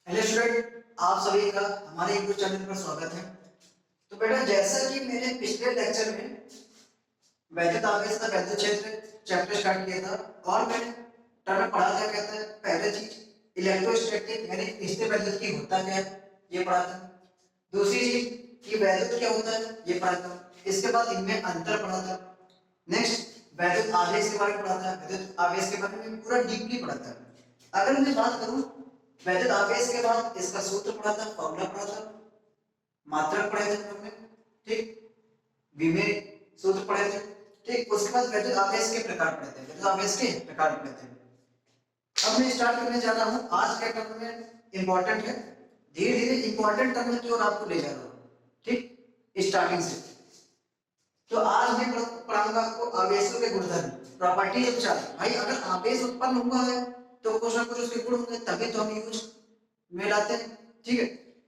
Hello student, आप सभी का हमारे यूट्यूब चैनल पर स्वागत है। तो बेटा, जैसा कि मैंने पिछले लेक्चर में वैद्युत आवेश का वैद्युत क्षेत्र चैप्टर स्टार्ट किया था और मैंने टर्म पढ़ा था, कहता है पहले चीज इलेक्ट्रोस्टैटिक यानी स्थिर वैद्युत की होता क्या है ये पढ़ा था। दूसरी चीज कि वैद्युत क्या होता है ये पढ़ा था। इसके बाद इनमें अंतर पढ़ा था। नेक्स्ट वैद्युत आवेश के बारे में पढ़ा था। वैद्युत आवेश के बारे में पूरा डीपली पढ़ा था। अगर मैं बात करूं वैद्युत आवेश के बाद इसका सूत्र पढ़ा था, फॉर्मूला पढ़ा था, मात्रक पढ़े थे हमने, ठीक, विमेय सूत्र पढ़े थे, ठीक। उसके बाद वैद्युत आवेश के प्रकार पढ़े थे, वैद्युत आवेश के प्रकार पढ़े थे। अब मैं स्टार्ट करने जा रहा हूं। आज का टर्म में इंपॉर्टेंट है, धीरे धीरे इंपॉर्टेंट टर्म की ओर आपको ले जा रहा हूं, ठीक, स्टार्टिंग से। तो आज मैं पढ़ाऊंगा आपको आवेशों के गुणधर्म, प्रॉपर्टीज ऑफ चार्ज। भाई अगर आवेश उत्पन्न हुआ है तो कुछ ना कुछ उसके गुण होंगे, तभी तो हम यूज में लाते हैं, ठीक है।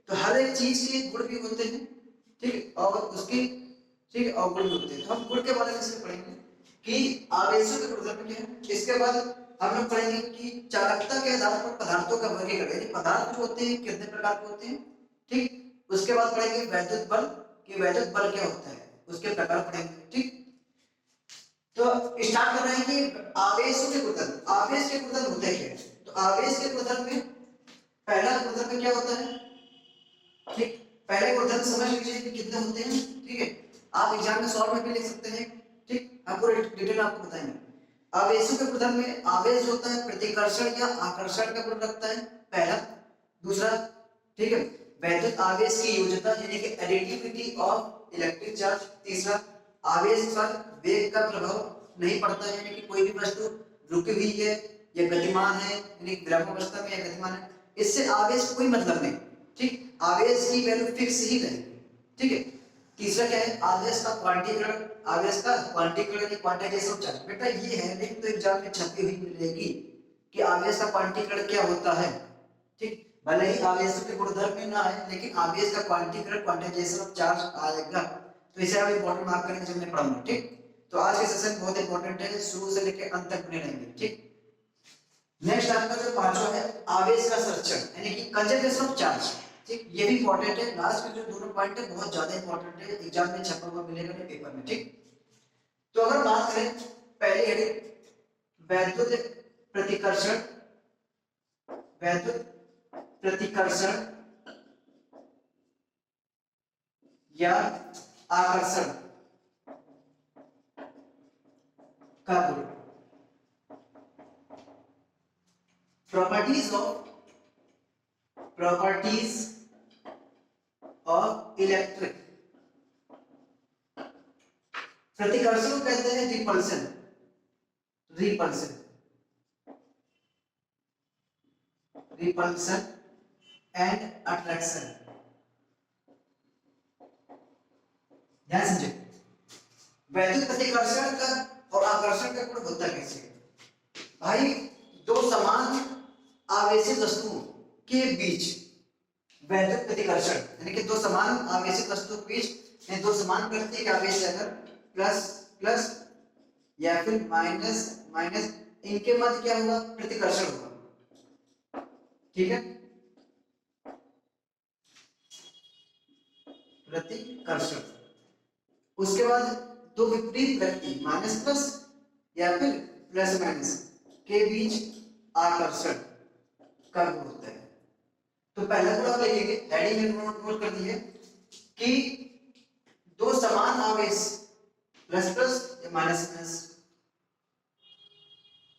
तो हर एक चीज के गुण भी होते हैं, ठीक है, और उसकी, ठीक है, और गुण भी होते हैं। तो हम गुण के बारे में इसमें पढ़ेंगे कि आवेशों के गुणधर्म क्या है। इसके बाद हम लोग पढ़ेंगे कि चालकता के आधार पर पदार्थों का वर्गीकरण, यानी पदार्थ जो होते हैं कितने प्रकार के होते हैं, ठीक। उसके बाद पढ़ेंगे वैद्युत बल कि वैद्युत बल क्या होता है, उसके प्रकार पढ़ेंगे, ठीक। तो स्टार्ट कर रहे हैं कि आवेशों के गुणधर्म। आवेश के गुणधर्म होते क्या है। तो आवेश के गुणधर्म में पहला गुणधर्म क्या होता है, ठीक। पहले गुणधर्म समझ लीजिए कि कितने होते हैं, ठीक है। आप एग्जाम में शॉर्ट में भी लिख सकते हैं, ठीक। हम पूरे डिटेल आपको बताएंगे। आवेशों के गुणधर्म में आवेश होता है प्रतिकर्षण या आकर्षण का गुण रखता है, पहला। दूसरा, ठीक है, वैद्युत आवेश की योज्यता यानी कि एडिटिविटी ऑफ इलेक्ट्रिक चार्ज। तीसरा, आवेश पर वेग का प्रभाव नहीं पड़ता है, यानी कि कोई भी वस्तु रुकी हुई है या गतिमान है, यानी विराम अवस्था में या गतिमान है, इससे आवेश कोई मतलब नहीं, ठीक। आवेश की वैल्यू फिक्स ही रहेगी, ठीक है। तीसरा क्या है, आवेश का क्वांटीकरण। आवेश का क्वांटीकरण यानी क्वांटाइजेशन ऑफ चार्ज। बेटा ये है, लेकिन तो एग्जाम में छपी हुई मिलेगी कि आवेश का क्वांटीकरण क्या होता है, ठीक। भले ही आवेश के गुणधर्म में ना है, लेकिन आवेश का क्वांटीकरण क्वांटाइजेशन ऑफ चार्ज आएगा, तो इसे आप इंपॉर्टेंट मार्क करेंगे जब मैं पढ़ाऊंगा, ठीक। तो आज के सेशन बहुत इंपॉर्टेंट है, शुरू से लेकर अंत तक बने रहेंगे, ठीक। नेक्स्ट आपका जो पांचवा है आवेश का संरक्षण यानी कि कंजर्वेशन ऑफ चार्ज, ठीक। ये भी इंपॉर्टेंट है। लास्ट के जो दोनों पॉइंट है बहुत ज्यादा इंपॉर्टेंट है, एग्जाम में छपा हुआ मिलेगा नहीं पेपर में, ठीक। तो अगर बात करें पहली हेडिंग वैद्युत प्रतिकर्षण, वैद्युत प्रतिकर्षण या आकर्षण का गुण। प्रॉपर्टीज ऑफ इलेक्ट्रिक, प्रतिकर्षण को कहते हैं repulsion, repulsion, repulsion and attraction. ध्यान समझे, वैद्युत प्रतिकर्षण का और आकर्षण का गुण होता कैसे। भाई दो समान आवेशित वस्तुओं के बीच वैद्युत प्रतिकर्षण यानी कि दो समान आवेशित वस्तुओं के बीच दो समान प्रकृति के आवेश अगर प्लस प्लस या फिर माइनस माइनस, इनके मध्य क्या होगा, प्रतिकर्षण होगा, ठीक है, प्रतिकर्षण। उसके बाद दो विपरीत प्रकृति माइनस प्लस या फिर प्लस माइनस के बीच आकर्षण का गुण होता है। तो पहला गुण आप लिखेंगे, हेडिंग में नोट कर दिए कि दो समान आवेश प्लस प्लस या माइनस माइनस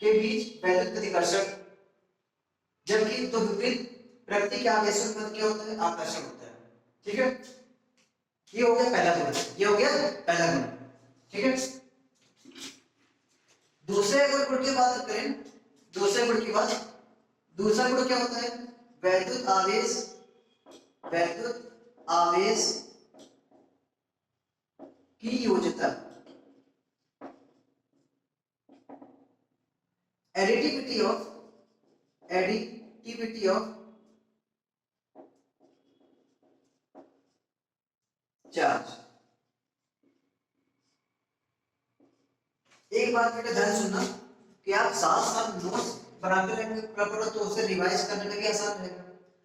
के बीच वैद्युत प्रतिकर्षण, जबकि दो विपरीत प्रकृति के आवेशों के मध्य क्या होता है, आकर्षण होता है, ठीक है। ये हो गया पहला गुण, ये हो गया पहला गुण, ठीक है। दूसरे गुण की बात करें, दूसरे गुण की बात, दूसरा गुण क्या होता है, वैद्युत आवेश, वैद्युत आवेश की योज्यता, additivity of, additivity of charge. एक बात बेटा ध्यान सुनना कि आप साथ साथ नोट्स बनाते रहेंगे प्रॉपर, तो उसे रिवाइज करने में भी आसान रहेगा।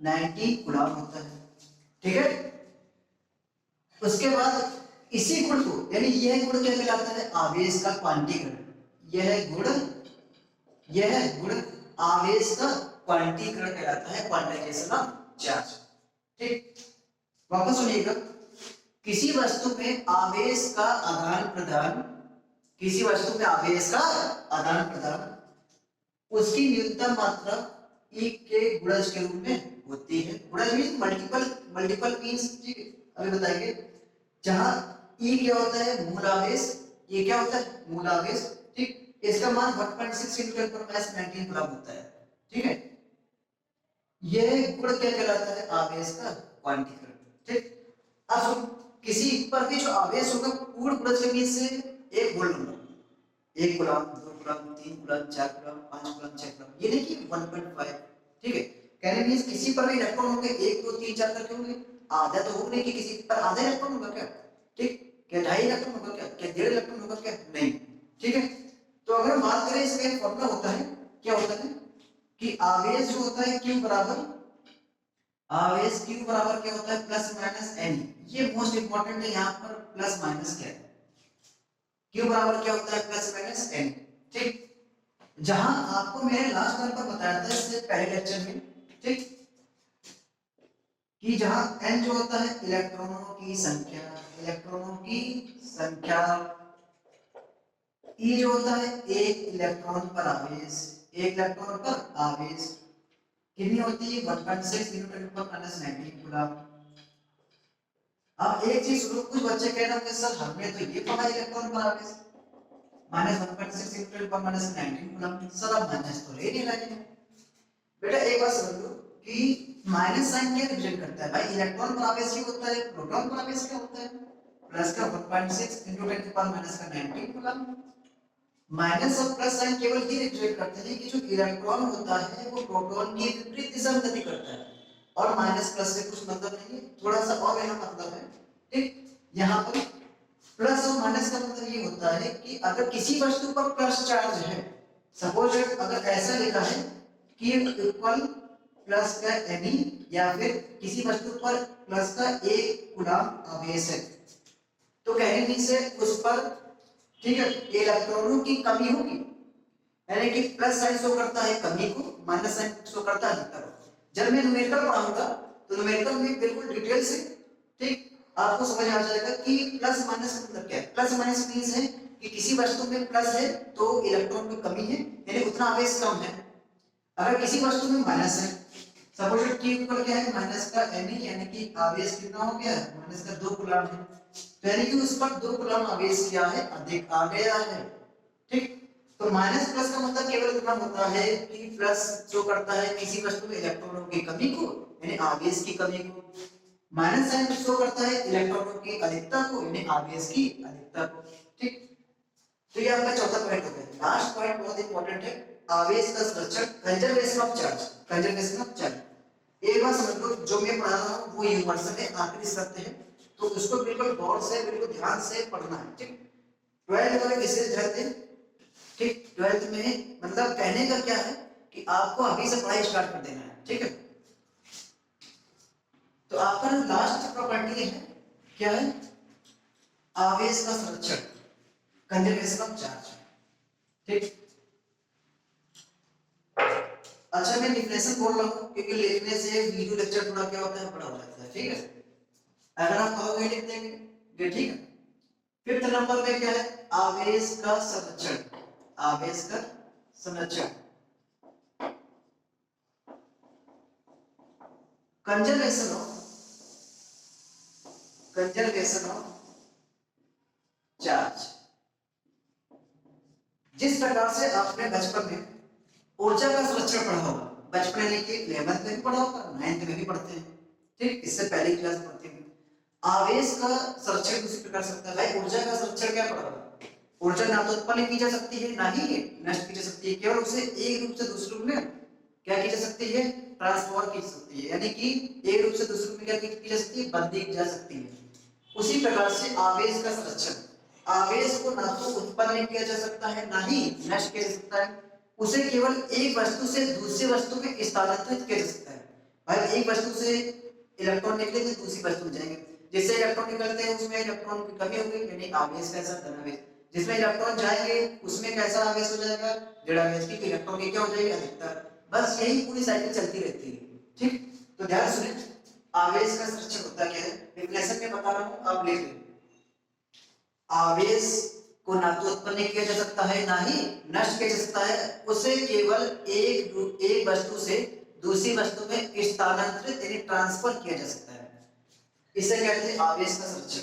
19 कूलम होता है। ठीक है, उसके बाद इसी गुण को, यानी यह गुण क्या कहलाता है, आवेश का क्वांटीकरण। यह गुण आवेश का क्वांटीकरण कहलाता है, क्वांटाइजेशन ऑफ चार्ज। ठीक, वापस सुनिएगा, किसी वस्तु में आवेश का आदान प्रदान, किसी वस्तु में आवेश का आदान प्रदान उसकी न्यूनतम मात्रा E के गुणज के रूप में होती है। गुणज मीन मल्टीपल मीन्स, अभी बताएंगे। जहां E क्या होता है, मूल आवेश, ये क्या होता है, मूल आवेश। ठीक, इसका मान 1.6 × 10⁻19 कूलम होता है। ठीक है, यह गुण क्या कहलाता है, आवेश का क्वांटीकरण। ठीक, अब सुन, किसी पर भी जो आवेश होगा पूर्ण गुणज के बीच से एक whole number, 1 coulomb, 2 coulomb, 3 coulomb, 4 coulomb, 5 coulomb, 6 coulomb, ये नहीं कि 1.5। ठीक है, कहने मींस किसी पर भी इलेक्ट्रॉन होंगे 1 2 3 4 करके होंगे, आधा तो होगा नहीं कि किसी पर आधा इलेक्ट्रॉन होगा क्या, ठीक, क्या 2.5 इलेक्ट्रॉन होगा क्या 1.5 इलेक्ट्रॉन होगा क्या, नहीं। ठीक है, तो अगर हम बात करें, इसमें एक फॉर्मूला होता है, क्या होता है कि आवेश जो होता है Q बराबर, आवेश Q बराबर क्या होता है, प्लस माइनस n। ये मोस्ट इंपॉर्टेंट है, यहाँ पर प्लस माइनस क्या है, Q बराबर क्या होता है, प्लस माइनस n। ठीक, जहां आपको मैंने लास्ट टाइम पर बताया था, इससे पहले लेक्चर में, ठीक, कि जहां n जो होता है इलेक्ट्रॉनों की संख्या, इलेक्ट्रॉनों की संख्या, E जो होता है एक इलेक्ट्रॉन पर आवेश, एक इलेक्ट्रॉन पर आवेश कितनी होती है, 1.6 × 10⁻19 कूलम। अब एक चीज सुनो, कुछ बच्चे कह रहे हैं सर हमने तो ये पढ़ा इलेक्ट्रॉन पर आवेश -1.6 × 10⁻19 कूलम, सर अब माइनस तो ले नहीं लगे। बेटा एक बात समझ लो कि माइनस साइन क्या रिप्रेजेंट करता है, भाई इलेक्ट्रॉन पर आवेश ही होता है, प्रोटॉन पर आवेश क्या होता है, प्लस का 1.6 × 10⁻19 कूलम। माइनस और प्लस साइन केवल ये रिप्रेजेंट करते हैं कि जो इलेक्ट्रॉन होता है वो प्रोटॉन की विपरीत दिशा में गति करता है, और माइनस प्लस से कुछ मतलब नहीं है, थोड़ा सा और यहाँ मतलब है। ठीक, यहाँ पर प्लस और माइनस का मतलब ये होता है कि अगर किसी वस्तु पर प्लस चार्ज है, सपोज अगर ऐसा लिखा है कि इक्वल प्लस का Ni, या फिर किसी वस्तु पर प्लस का 1 कूलम आवेश है, तो कहने से उस पर, ठीक है, इलेक्ट्रॉनों की कमी होगी, यानी कि प्लस साइन शो करता है कमी को, माइनस साइन शो करता है अधिकता को। जब मैं न्यूमेरिकल पढ़ाऊंगा तो न्यूमेरिकल में बिल्कुल डिटेल से, ठीक, आपको समझ आ जाएगा कि प्लस माइनस का मतलब क्या है। प्लस माइनस मींस है कि किसी वस्तु में प्लस है तो इलेक्ट्रॉन की कमी है, यानी उतना आवेश कम है। अगर किसी वस्तु में माइनस है, सपोज Q पर क्या है, माइनस का Ni, यानी कि आवेश कितना हो गया, माइनस का 2 कूलम है, तो यानी कि उस पर 2 कूलम आवेश क्या है, अधिक आ गया है। ठीक, तो माइनस प्लस का मतलब केवल इतना होता है कि प्लस शो करता है किसी वस्तु में इलेक्ट्रॉनों की कमी को, यानी आवेश की कमी को, माइनस साइन शो करता है इलेक्ट्रॉनों की अधिकता को, यानी आवेश की अधिकता को। ठीक, तो ये आपका चौथा पॉइंट हो गया। लास्ट पॉइंट बहुत इंपॉर्टेंट है, आवेश का संरक्षण, conservation of charge, conservation of charge. एक बात समझ लो, जो मैं पढ़ा रहा हूँ वो यूनिवर्सल है, आखिरी सत्य है, तो उसको बिल्कुल गौर से, बिल्कुल ध्यान से पढ़ना है। ठीक, 12th वाले विशेष ध्यान दें। ठीक, 12th में मतलब कहने का क्या है कि आपको अभी से पढ़ाई स्टार्ट कर देना है। ठीक है, तो आपका लास्ट प्रॉपर्टी है क्या है, आवेश का संरक्षण, कंजर्वेशन ऑफ चार्ज। ठीक, अच्छा मैं डिफिनेशन बोल रहा हूँ क्योंकि लिखने से वीडियो लेक्चर थोड़ा क्या होता है, बड़ा हो जाता है। ठीक है, अगर आप कहोगे लिख देंगे। ठीक है, 5th नंबर पे क्या है, आवेश का संरक्षण, आवेश का संरक्षण, कंजर्वेशन ऑफ चार्ज। जिस प्रकार से आपने बचपन में ऊर्जा का संरक्षण पढ़ा होगा, बचपन यानी कि 11th में भी पढ़ा होगा, 9th में भी पढ़ते हैं। ठीक, इससे पहले क्लास पढ़ते हैं। आवेश का संरक्षण किसी प्रकार से होता है, भाई ऊर्जा का संरक्षण क्या पढ़ा होगा, ऊर्जा ना तो उत्पन्न की जा सकती है ना ही नष्ट की जा सकती है, केवल उसे एक रूप से दूसरे रूप में क्या की जा सकती है, ट्रांसफर की जा सकती है, यानी कि एक रूप से दूसरे रूप में क्या की जा सकती है, बदली की जा सकती है। उसी प्रकार से आवेश का संरक्षण, आवेश को ना तो उत्पन्न किया जा सकता है ना ही नष्ट किया जा सकता है, उसे केवल एक वस्तु से दूसरी वस्तु में स्थानांतरित किया जा सकता है। भाई एक वस्तु से इलेक्ट्रॉन निकले तो दूसरी वस्तु में जाएंगे, जिससे इलेक्ट्रॉन निकलते हैं उसमें इलेक्ट्रॉन की कमी होगी, यानी आवेश कैसा धनावेश, जिसमें इलेक्ट्रॉन जाएंगे उसमें कैसा आवेश हो जाएगा, ऋणावेश की, इलेक्ट्रॉन की क्या हो जाएगी अधिकतर। बस यही पूरी साइकिल चलती रहती है। ठीक, तो ध्यान सुने, आवेश का संरक्षण होता क्या है, डिफिनेशन में बता रहा हूं, आप लिख लें। आवेश को ना तो उत्पन्न किया जा सकता है ना ही नष्ट किया जा सकता है, उसे केवल एक वस्तु से दूसरी वस्तु में स्थानांतरित यानी ट्रांसफर किया जा सकता है, इसे कहते हैं आवेश का संरक्षण।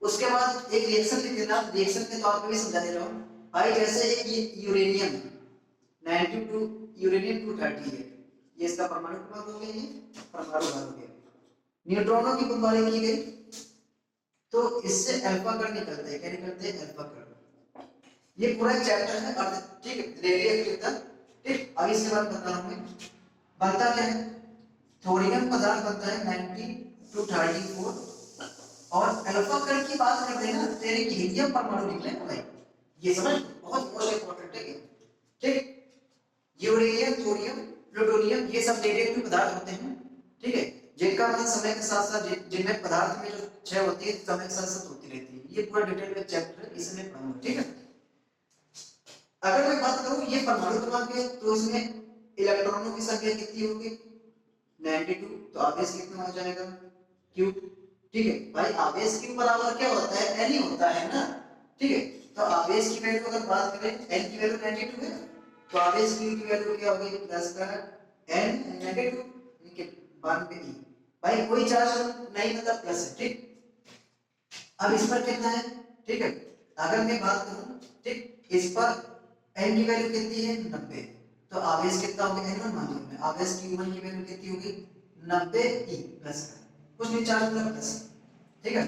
उसके बाद एक रिएक्शन लिख देना, रिएक्शन के तौर पे भी समझा दे रहा हूं भाई। जैसे एक यूरेनियम 92 यूरेनियम 230 है, ये इसका परमाणु क्रमांक हो गया, ये परमाणु भार हो गया। न्यूट्रॉनों की बमबारी की गई तो इससे अल्फा कण निकलते हैं, क्या निकलते हैं, अल्फा कण। ये पूरा चैप्टर है अर्ध, ठीक है, रेडियो एक्टिविटी। ठीक, अब इसके बाद बता रहा हूं मैं, बनता क्या है, थोरियम पदार्थ बनता है 90 to 34, और अल्फा कण की बात कर देना तेरे हीलियम परमाणु निकले ना भाई, ये समझ, बहुत मोस्ट इंपॉर्टेंट है ये। ठीक, यूरेनियम, थोरियम, प्लूटोनियम ये सब रेडियोएक्टिव पदार्थ होते हैं, ठीक है, जिनका मतलब समय के साथ साथ जिनमें पदार्थ में जो क्षय होती है समय के साथ साथ होती रहती है। ये पूरा डिटेल में चैप्टर है, इसमें पढ़ूंगा। ठीक है, अगर मैं बात करूं ये परमाणु क्रमांक है तो इसमें इलेक्ट्रॉनों की संख्या कितनी होगी, 92, तो आवेश कितना हो जाएगा, Q। ठीक है भाई, आवेश Q बराबर क्या होता है, N ही होता है ना। ठीक है, तो आवेश की वैल्यू अगर बात करें, N की वैल्यू 92 है, तो आवेश Q की वैल्यू क्या होगी, प्लस का N 92 92 E। भाई कोई चार्ज नहीं, मतलब प्लस है। ठीक, अब इस पर कितना है, ठीक है, अगर मैं बात करूं, ठीक, इस पर n की वैल्यू कितनी है, 90, तो आवेश कितना होगा, n1 मान लो मैं, आवेश q1 की वैल्यू कितनी होगी, 90 e प्लस का कुछ नहीं, चार्ज मतलब प्लस। ठीक है,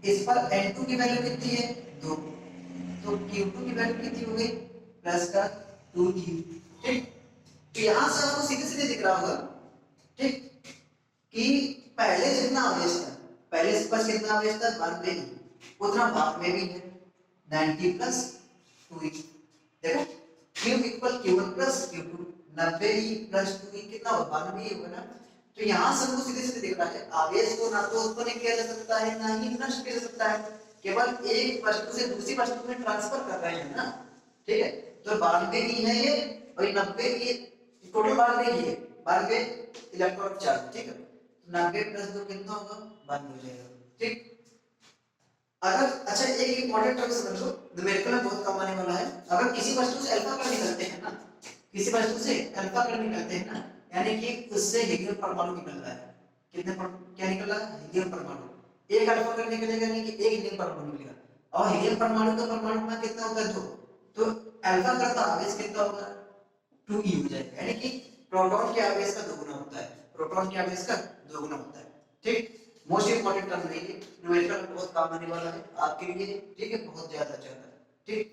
इस पर n2 की वैल्यू कितनी है, 2, तो q2 की वैल्यू कितनी होगी, प्लस का 2e। ठीक, तो यहां से आपको सीधे सीधे दिख रहा होगा, ठीक, कि पहले जितना आवेश था, पहले इस पर कितना आवेश था, 92 e, उतना भाग में भी है 90 प्लस 2e। देखो q equal q1 plus q2, 90 e plus 2e कितना होगा, 92 होगा ना। तो यहां से हमको सीधे सीधे दिख रहा है आवेश को ना तो उत्पन्न किया जा सकता है ना ही नष्ट किया जा सकता है, केवल एक वस्तु से दूसरी वस्तु में ट्रांसफर कर रहे हैं ना। ठीक है, तो 92 e है ये, और 90 e टोटल 92 ही है, 92 इलेक्ट्रॉन चार्ज। ठीक है, 90 प्लस 2 कितना होगा, 92 हो जाएगा। ठीक, अगर अच्छा एक इंपॉर्टेंट टर्म समझ लो, न्यूमेरिकल में बहुत काम आने वाला है। अगर किसी वस्तु से अल्फा कण निकलते हैं ना, किसी वस्तु से अल्फा कण निकलते हैं ना, यानी कि उससे हीलियम परमाणु निकल रहा है, कितने क्या निकल रहा है, हीलियम परमाणु। एक अल्फा कण निकलेगा यानी कि एक हीलियम परमाणु निकलेगा, और हीलियम परमाणु का परमाणु क्रमांक कितना होता है, 2, तो अल्फा कण का आवेश कितना होगा, 2e हो जाएगा, यानी कि प्रोटॉन के आवेश का दोगुना होता है, प्रोटॉन के आवेश का दोगुना होता है। ठीक, मोस्ट इंपॉर्टेंट टर्म है ये, न्यूमेरिकल में बहुत काम आने वाला है आपके लिए। ठीक है, बहुत ज्यादा ज्यादा। ठीक,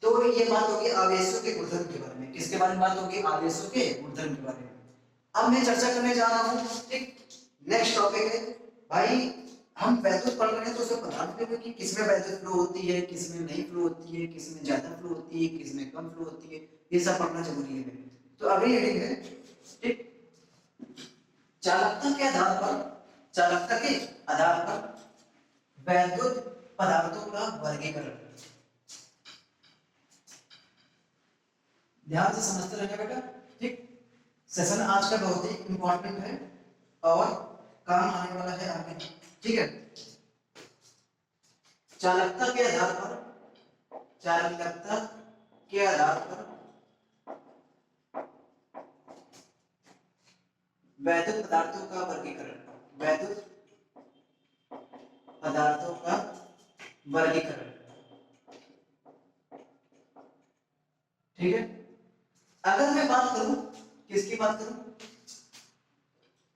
तो ये बात होगी आवेशों के गुणधर्म के बारे में, किसके बारे में बात होगी, आवेशों के गुणधर्म के बारे में। अब मैं चर्चा करने जा रहा हूं, ठीक, नेक्स्ट टॉपिक है भाई, हम वैद्युत पढ़ रहे हैं तो उसमें पता नहीं कि किसमें वैद्युत फ्लो होती है, किसमें नहीं फ्लो होती है, किसमें ज्यादा फ्लो होती है, किसमें कम फ्लो होती है, ये सब पढ़ना जरूरी है। तो अगली हेडिंग है, ठीक, चालकता के आधार पर, चालकता के आधार पर वैद्युत पदार्थों का वर्गीकरण। ध्यान से समझते रहना बेटा। ठीक, सेशन आज का बहुत ही इंपॉर्टेंट है और काम आने वाला है आगे। ठीक है, चालकता के आधार पर, चालकता के आधार पर वैद्युत पदार्थों का वर्गीकरण, वैद्युत पदार्थों का वर्गीकरण। ठीक है, अगर मैं बात करूं, किसकी बात करूं,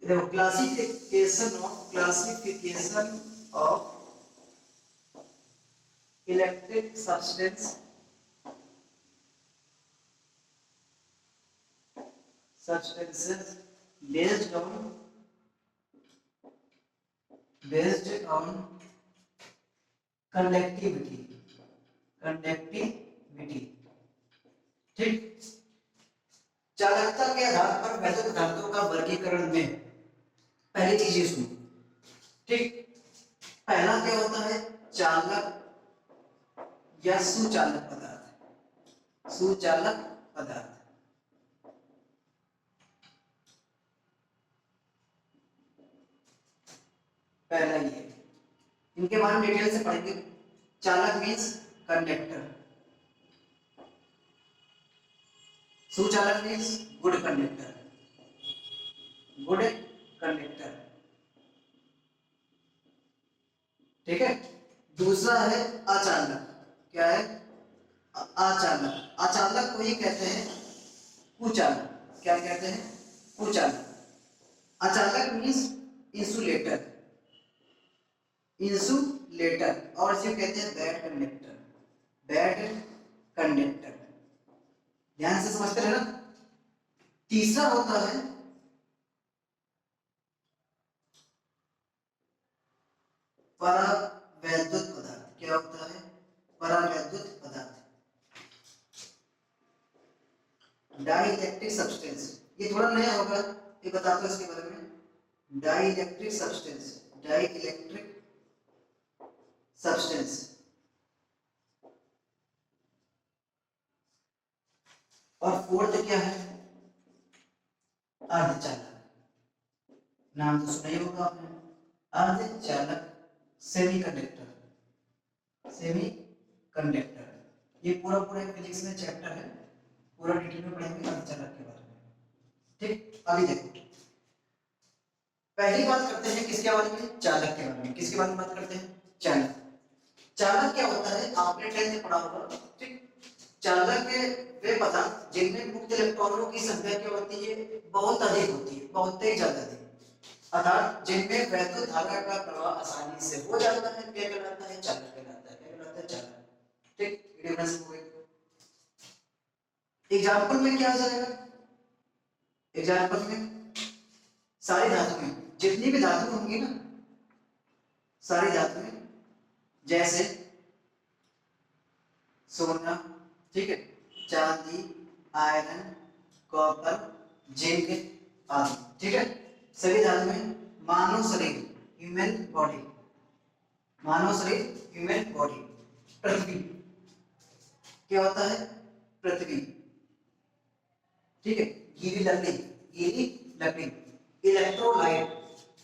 देखो classification of electric substance, substances based on conductivity। ठीक, चालकता के आधार पर वैद्युत पदार्थों का वर्गीकरण में पहली चीज ये सुनो, ठीक। पहला क्या होता है, चालक या सुचालक पदार्थ। सुचालक पदार्थ, पहला ये, इनके बारे में डिटेल से पढ़ेंगे। चालक मीन्स कंडक्टर, सुचालक means good conductor, good conductor, ठीक है। दूसरा है अचालक, क्या है, अचालक। अचालक को ही कहते हैं कुचालक, क्या कहते हैं, कुचालक। अचालक मीन्स इंसुलेटर, इंसुलेटर, और इसे कहते हैं बैड कंडक्टर, बैड कंडक्टर। ध्यान से समझते हैं ना। तीसरा होता है परावैद्युत पदार्थ। क्या होता है, परावैद्युत पदार्थ, डाइइलेक्ट्रिक सब्सटेंस। ये थोड़ा नया होगा, ये बताता हूं इसके बारे में। Dielectric substance, dielectric substance. और फोर्थ क्या है, अर्धचालक। नाम तो सुना ही होगा आपने, अर्धचालक, सेमीकंडक्टर, सेमीकंडक्टर। ये पूरा पूरा फिजिक्स में चैप्टर है, पूरा डिटेल में पढ़ेंगे अर्धचालक के बारे में, ठीक। अभी देखो, पहली बात करते हैं किसके बारे में, चालक के बारे में। किसके बारे में बात करते हैं, चालक। चालक क्या होता है, आपने 10th में पढ़ा होगा, ठीक। चालक के वे पदार्थ जिनमें मुक्त इलेक्ट्रॉनों की संख्या क्या होती है, बहुत अधिक होती है, बहुत ही ज्यादा अधिक, अर्थात जिनमें वैद्युत धारा का प्रवाह आसानी से हो जाता है, क्या कहलाता है, चालक कहलाता है। क्या कहलाता है, चालक, ठीक। डिफरेंस हो गया। एग्जांपल में क्या आ जाएगा, एग्जांपल में सारी धातुएं, जितनी भी धातुएं होंगी ना, सारी धातुएं, जैसे सोना, ठीक है, चांदी, आयरन, कॉपर, जिंक आदि, ठीक है। सभी धातुएं मानव शरीर, ह्यूमन बॉडी, मानव शरीर, ह्यूमन बॉडी, पृथ्वी, क्या होता है, पृथ्वी, ठीक है, गीली लकड़ी, गीली लकड़ी, इलेक्ट्रोलाइट,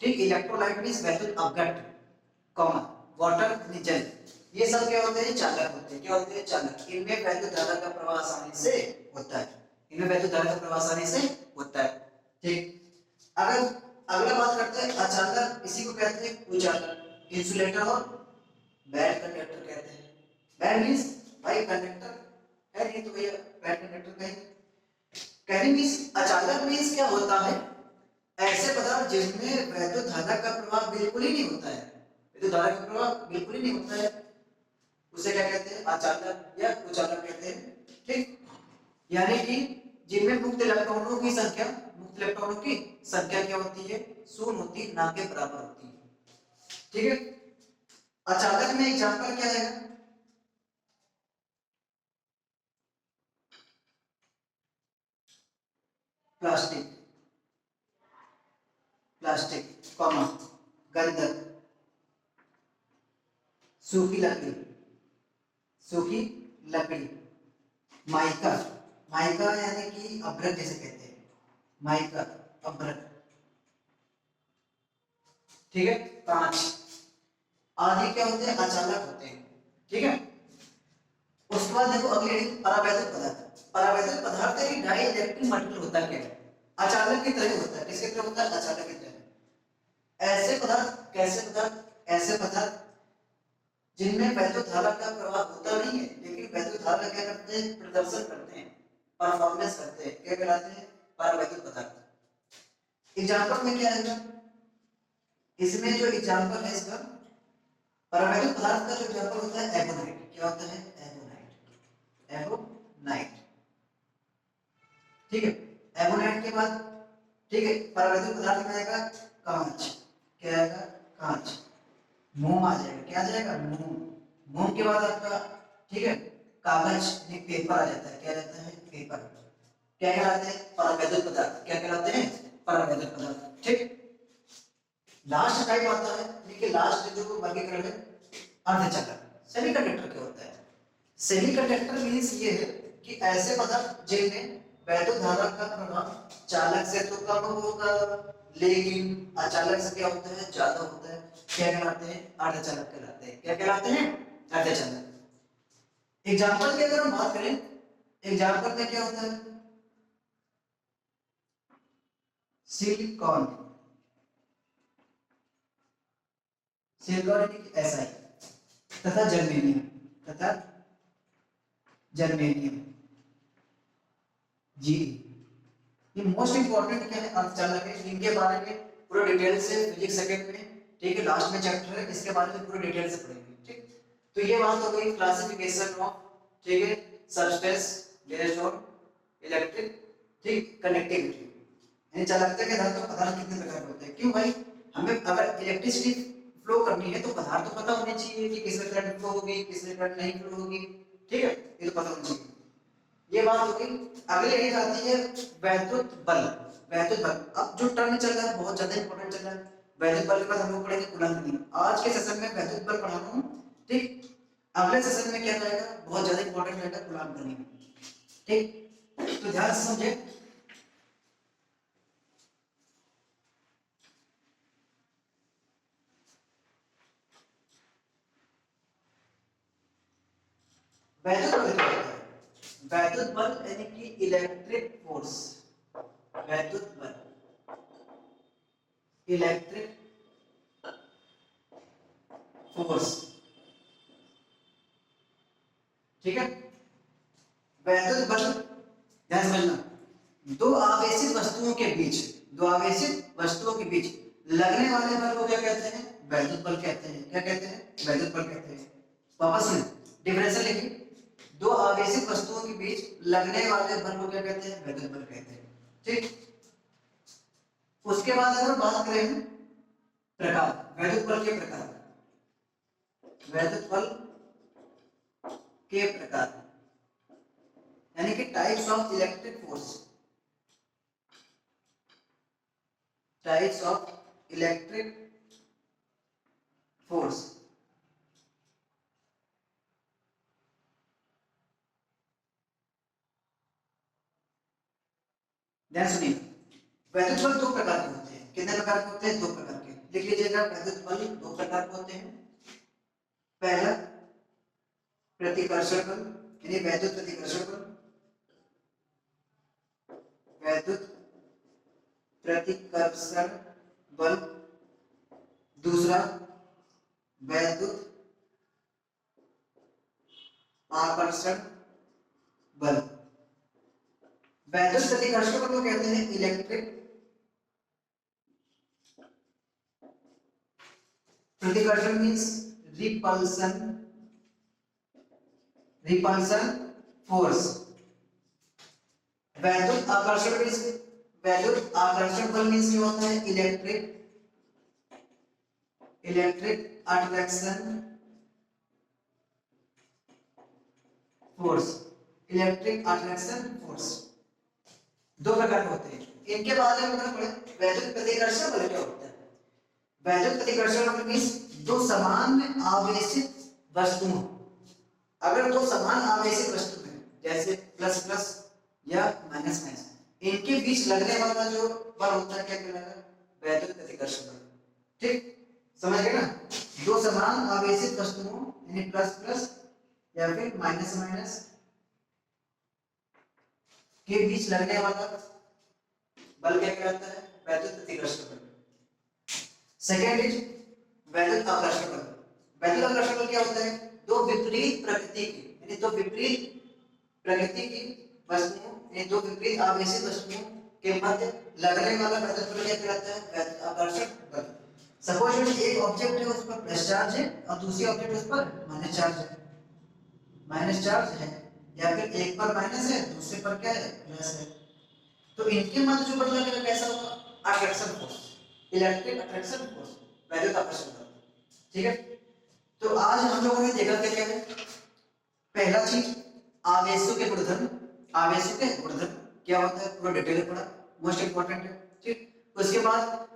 ठीक। इलेक्ट्रोलाइट मींस वैद्युत अपघट्ट, कॉमन वाटर यानी जल, ये सब क्या होते हैं, चालक होते हैं। क्या होते हैं, चालक। इनमें वैद्युत धारा का प्रवाह आसानी से होता है, इनमें वैद्युत धारा का प्रवाह आसानी से होता है, ठीक। अगर अगला बात करते हैं अचालक, इसी को कहते हैं कुचालक, इंसुलेटर और बैड कंडक्टर कहते हैं। बैड मींस भाई कंडक्टर है नहीं, तो भैया बैड कंडक्टर कहेंगे। कहने मींस अचालक मींस क्या होता है, ऐसे पदार्थ जिसमें वैद्युत धारा का प्रवाह बिल्कुल ही नहीं होता है, वैद्युत धारा का प्रवाह बिल्कुल ही नहीं होता है, उसे क्या कहते हैं, अचालक या कुचालक कहते हैं, ठीक। यानी कि जिनमें मुक्त इलेक्ट्रॉनों की संख्या, मुक्त इलेक्ट्रॉनों की संख्या क्या होती है, शून्य होती है, ना के बराबर होती है, ठीक है। अचालक में एग्जांपल क्या है, प्लास्टिक, प्लास्टिक, कॉमा, गंधक, सूखी लकड़ी, सूखी लकड़ी, माइका, माइका यानी कि अभ्रक जिसे कहते हैं, माइका, अभ्रक, ठीक है। कांच आदि क्या होते हैं, अचालक होते हैं, ठीक है। उसके बाद देखो अगली रीडिंग, परावैद्युत पदार्थ। परावैद्युत पदार्थ एक डाइइलेक्ट्रिक मटेरियल होता है, क्या है, अचालक की तरह होता है। किसकी तरह होता है, अचालक की तरह। ऐसे पदार्थ, कैसे पदार्थ, ऐसे पदार्थ जिनमें वैद्युत धारा का प्रवाह होता नहीं है, लेकिन वैद्युत धारा क्या करते हैं, प्रदर्शन करते हैं, परफॉर्मेंस करते हैं, क्या कहलाते हैं, परावैद्युत पदार्थ। एग्जांपल में क्या है, इसमें जो एग्जांपल है इसका, परावैद्युत पदार्थ का जो एग्जांपल होता है एबोनाइट। क्या होता है, एबोनाइट, एबोनाइट, ठीक है। एबोनाइट के बाद, ठीक है, परावैद्युत पदार्थ में आएगा कांच, क्या आएगा, कांच, मोम आ जाएगा, क्या आ जाएगा, मोम, मोम के बाद आपका, ठीक है, कागज, एक पेपर आ जाता है, क्या आ जाता है, पेपर, क्या कहलाते हैं? परावैद्युत पदार्थ। क्या कहलाते हैं? परावैद्युत पदार्थ। ठीक, लास्ट टाइप आता है, देखिए लास्ट जो वर्गीकरण है अर्धचालक, सेमीकंडक्टर क्या होता है? सेमीकंडक्टर मींस ये है कि ऐसे पदार्थ जिनमें वैद्युत धारा का प्रभाव चालक से तो कम होगा लेकिन अचालक से क्या होता है? ज्यादा होता है। क्या कहलाते हैं? अर्धचालक कहलाते हैं। क्या कहलाते हैं? अर्धचालक। एग्जाम्पल की अगर हम बात करें, एग्जाम्पल में क्या होता है? सिलिकॉन, सिलिकॉन SI तथा जर्मेनियम, तथा जर्मेनियम जी। ये मोस्ट इंपॉर्टेंट क्या है? अर्धचालक है। इनके बारे में पूरा डिटेल से फिजिक्स सेकंड में, ठीक है, लास्ट में चैप्टर है, इसके बारे में पूरा डिटेल से पढ़ेंगे। ठीक, तो ये बात हो गई क्लासिफिकेशन ऑफ, ठीक है, सब्सटेंस बेस्ड ऑन इलेक्ट्रिक, ठीक, कंडक्टिविटी, यानी चालकता के आधार पर पदार्थ कितने प्रकार के होते हैं। क्यों भाई? हमें अगर इलेक्ट्रिसिटी फ्लो करनी है तो पदार्थ तो पता होने चाहिए कि किसमें करंट फ्लो होगी, किसमें करंट नहीं फ्लो होगी, ठीक है, ये तो पता होना चाहिए। ये बात हो गई। अगले यही आती है वैद्युत बल। वैद्युत बल, अब जो टर्म चल रहा है बहुत ज्यादा इंपॉर्टेंट चल रहा है। वैद्युत बल के बाद हम लोग पढ़ेंगे कूलम्ब नियम। आज के सेशन में वैद्युत बल पढ़ा रहा हूं, ठीक, अगले सेशन में क्या रहेगा? बहुत ज्यादा इंपॉर्टेंट रहेगा कूलम्ब नियम। ठीक, तो ध्यान से समझे। वैद्युत बल क्या होता है? वैद्युत बल यानी कि इलेक्ट्रिक फोर्स। वैद्युत बल, इलेक्ट्रिक फोर्स, ठीक है। वैद्युत बल ध्यान समझना, दो आवेशित वस्तुओं के बीच, दो आवेशित वस्तुओं के बीच लगने वाले बल को क्या कहते हैं? वैद्युत बल कहते हैं। क्या कहते हैं? वैद्युत बल कहते हैं। वापस से डिफरेंशियल लिखिए, दो आवेशित वस्तुओं के बीच लगने वाले बल को क्या कहते हैं? वैद्युत बल कहते हैं। ठीक, उसके बाद अगर बात करें प्रकार, वैद्युत बल के प्रकार, वैद्युत बल के प्रकार यानी कि types of electric force, types of electric force. ध्यान सुनिए, वैद्युत बल दो प्रकार के होते हैं। कितने प्रकार के होते हैं? दो प्रकार के। लिख लीजिएगा, वैद्युत बल दो प्रकार के होते हैं। पहला प्रतिकर्षण बल, यानी वैद्युत प्रतिकर्षण बल, वैद्युत प्रतिकर्षण बल। दूसरा वैद्युत आकर्षण बल। वैद्युत प्रतिकर्षण बल को कहते हैं इलेक्ट्रिक प्रतिकर्षण मींस रिपल्सन, रिपल्सन फोर्स। वैद्युत आकर्षण मींस, वैद्युत आकर्षण बल मींस क्या होता है? Electric, electric attraction force, electric attraction force. दो प्रकार के होते हैं। इनके बारे में अगर पढ़े, वैद्युत प्रतिकर्षण बल क्या होता है? वैद्युत प्रतिकर्षण बल मींस दो समान आवेशित वस्तुओं, अगर दो समान आवेशित वस्तु हैं जैसे प्लस प्लस या माइनस माइनस, इनके बीच लगने वाला जो बल होता है क्या कहलाएगा? वैद्युत प्रतिकर्षण बल। ठीक, समझ गए ना? दो समान आवेशित वस्तुओं यानी प्लस प्लस या फिर माइनस माइनस के बीच लगने वाला बल क्या कहलाता है? वैद्युत प्रतिकर्षण बल। सेकेंड इज वैद्युत आकर्षण बल। वैद्युत आकर्षण बल क्या होता है? दो विपरीत प्रकृति की, यानी दो विपरीत प्रकृति की वस्तुओं, यानी दो विपरीत आवेशित वस्तुओं के मध्य लगने वाला वैद्युत बल क्या कहलाता है? वैद्युत आकर्षण बल। सपोज एक ऑब्जेक्ट है, उस पर प्लस चार्ज है और दूसरी ऑब्जेक्ट उस पर माइनस चार्ज है, माइनस चार्ज है, या फिर एक पर माइनस है दूसरे पर क्या है? प्लस है। तो इनके मध्य जो बल लगेगा कैसा होगा? Attraction force, electric attraction force, वैद्युत आकर्षण बल। ठीक है, तो आज हम लोगों ने देखा क्या है? पहला चीज आवेशों के गुणधर्म, आवेशों के गुणधर्म। क्या होता है पूरा डिटेल में पढ़ा, मोस्ट इंपॉर्टेंट है। ठीक, उसके बाद